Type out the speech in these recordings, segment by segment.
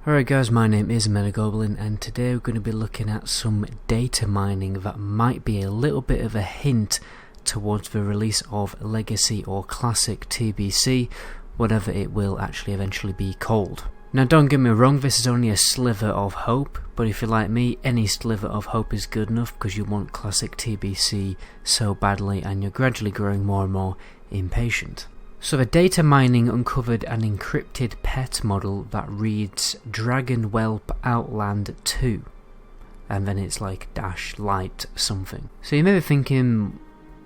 Alright guys, my name is Metagoblin and today we're going to be looking at some data mining that might be a little bit of a hint towards the release of Legacy or Classic TBC, whatever it will actually eventually be called. Now don't get me wrong, this is only a sliver of hope, but if you're like me, any sliver of hope is good enough because you want Classic TBC so badly and you're gradually growing more and more impatient. So the data mining uncovered an encrypted pet model that reads Dragon Whelp Outland 2, and then it's like dash light something. So you may be thinking,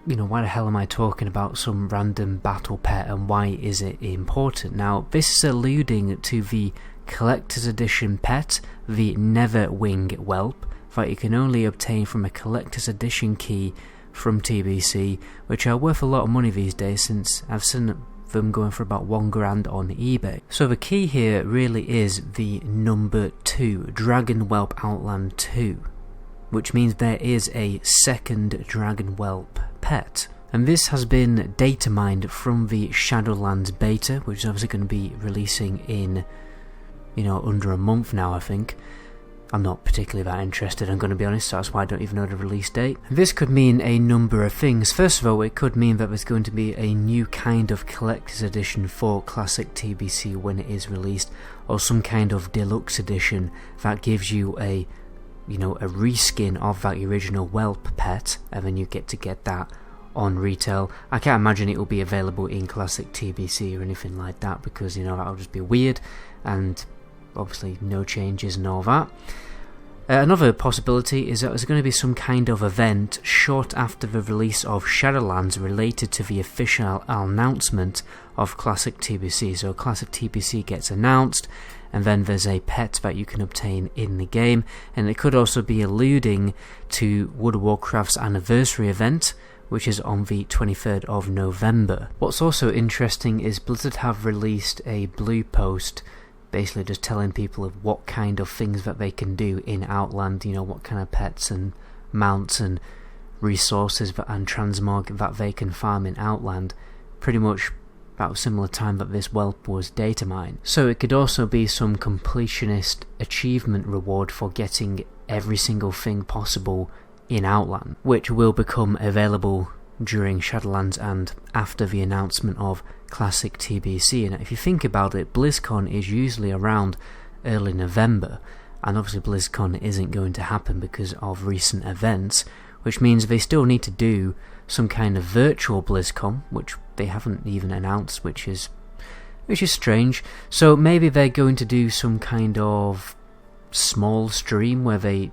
why the hell am I talking about some random battle pet and why is it important? Now this is alluding to the collector's edition pet, the Neverwing Whelp, that you can only obtain from a collector's edition key from TBC, which are worth a lot of money these days since I've seen them going for about $1,000 on eBay. So the key here really is the number 2, Dragon Whelp Outland 2, which means there is a second Dragon Whelp pet. And this has been data mined from the Shadowlands beta, which is obviously going to be releasing in, under a month now, I think. I'm not particularly that interested, I'm going to be honest, so that's why I don't even know the release date. This could mean a number of things. First of all, it could mean that there's going to be a new kind of collector's edition for Classic TBC when it is released, or some kind of deluxe edition that gives you a reskin of that original whelp pet, and then you get that on retail. I can't imagine it will be available in Classic TBC or anything like that, because that'll just be weird, and obviously no changes and all that. Another possibility is that there's going to be some kind of event short after the release of Shadowlands related to the official announcement of Classic TBC. So Classic TBC gets announced, and then there's a pet that you can obtain in the game, and it could also be alluding to World of Warcraft's anniversary event, which is on the 23rd of November. What's also interesting is Blizzard have released a blue post basically just telling people of what kind of things that they can do in Outland, what kind of pets and mounts and resources and transmog that they can farm in Outland, pretty much about a similar time that this whelp was data mined. So it could also be some completionist achievement reward for getting every single thing possible in Outland, which will become available during Shadowlands and after the announcement of Classic TBC. And if you think about it, BlizzCon is usually around early November, and obviously BlizzCon isn't going to happen because of recent events, which means they still need to do some kind of virtual BlizzCon, which they haven't even announced, which is strange. So maybe they're going to do some kind of small stream where they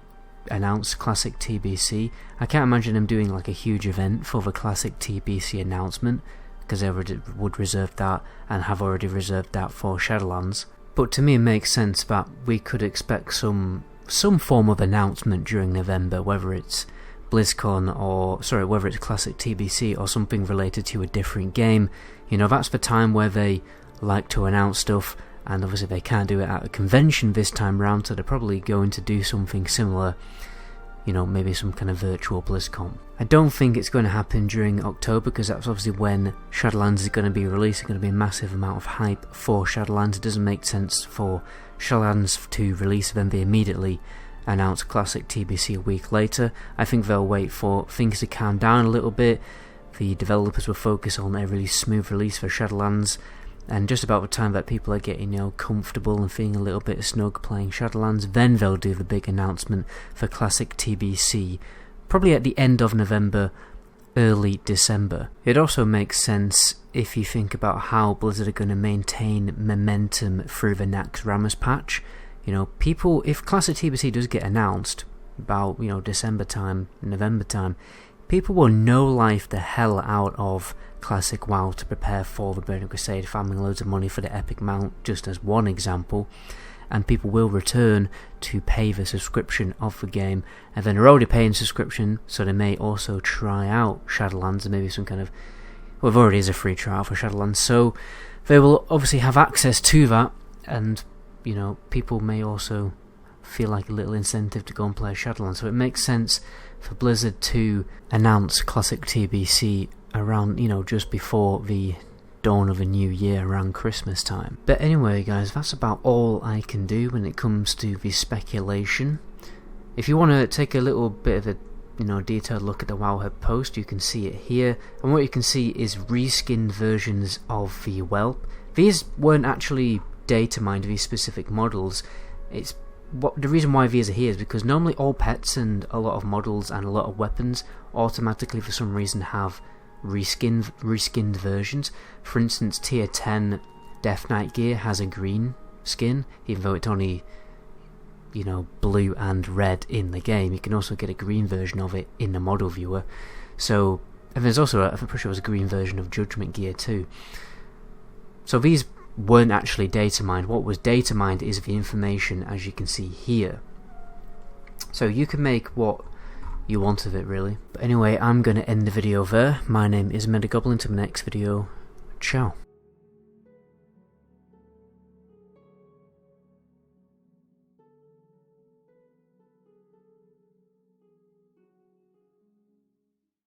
announce Classic TBC. I can't imagine them doing like a huge event for the Classic TBC announcement, because they would reserve that and have already reserved that for Shadowlands. But to me it makes sense that we could expect some form of announcement during November, whether it's BlizzCon or whether it's Classic TBC or something related to a different game. That's the time where they like to announce stuff, and obviously they can't do it at a convention this time round, so they're probably going to do something similar, maybe some kind of virtual BlizzCon. I don't think it's going to happen during October, because that's obviously when Shadowlands is going to be released. There's going to be a massive amount of hype for Shadowlands. It doesn't make sense for Shadowlands to release, then they immediately announce Classic TBC a week later. I think they'll wait for things to calm down a little bit. The developers will focus on a really smooth release for Shadowlands, and just about the time that people are getting comfortable and feeling a little bit snug playing Shadowlands, then they'll do the big announcement for Classic TBC, probably at the end of November, early December. It also makes sense if you think about how Blizzard are going to maintain momentum through the Naxxramas patch. People, if Classic TBC does get announced about December time, November time, people will no-life the hell out of Classic WoW to prepare for the Burning Crusade, farming loads of money for the Epic Mount, just as one example, and people will return to pay the subscription of the game, and then they're already paying subscription, so they may also try out Shadowlands, and maybe some kind of, well, there already is a free trial for Shadowlands, so they will obviously have access to that, and people may also feel like a little incentive to go and play Shadowlands, so it makes sense for Blizzard to announce Classic TBC around, just before the dawn of a new year around Christmas time. But anyway guys, that's about all I can do when it comes to the speculation. If you want to take a little bit of a detailed look at the Wowhead post, you can see it here, and what you can see is reskinned versions of the whelp. These weren't actually data mined, these specific models. The reason why these are here is because normally all pets and a lot of models and a lot of weapons automatically for some reason have reskinned versions. For instance, tier 10 Death Knight gear has a green skin, even though it's only blue and red in the game. You can also get a green version of it in the model viewer. So, and there's also I'm pretty sure there's a green version of Judgment gear too. So these weren't actually data mined. What was data mined is the information, as you can see here. So you can make what you want of it really. But anyway, I'm going to end the video there. My name is Medagoblin. To the next video, ciao.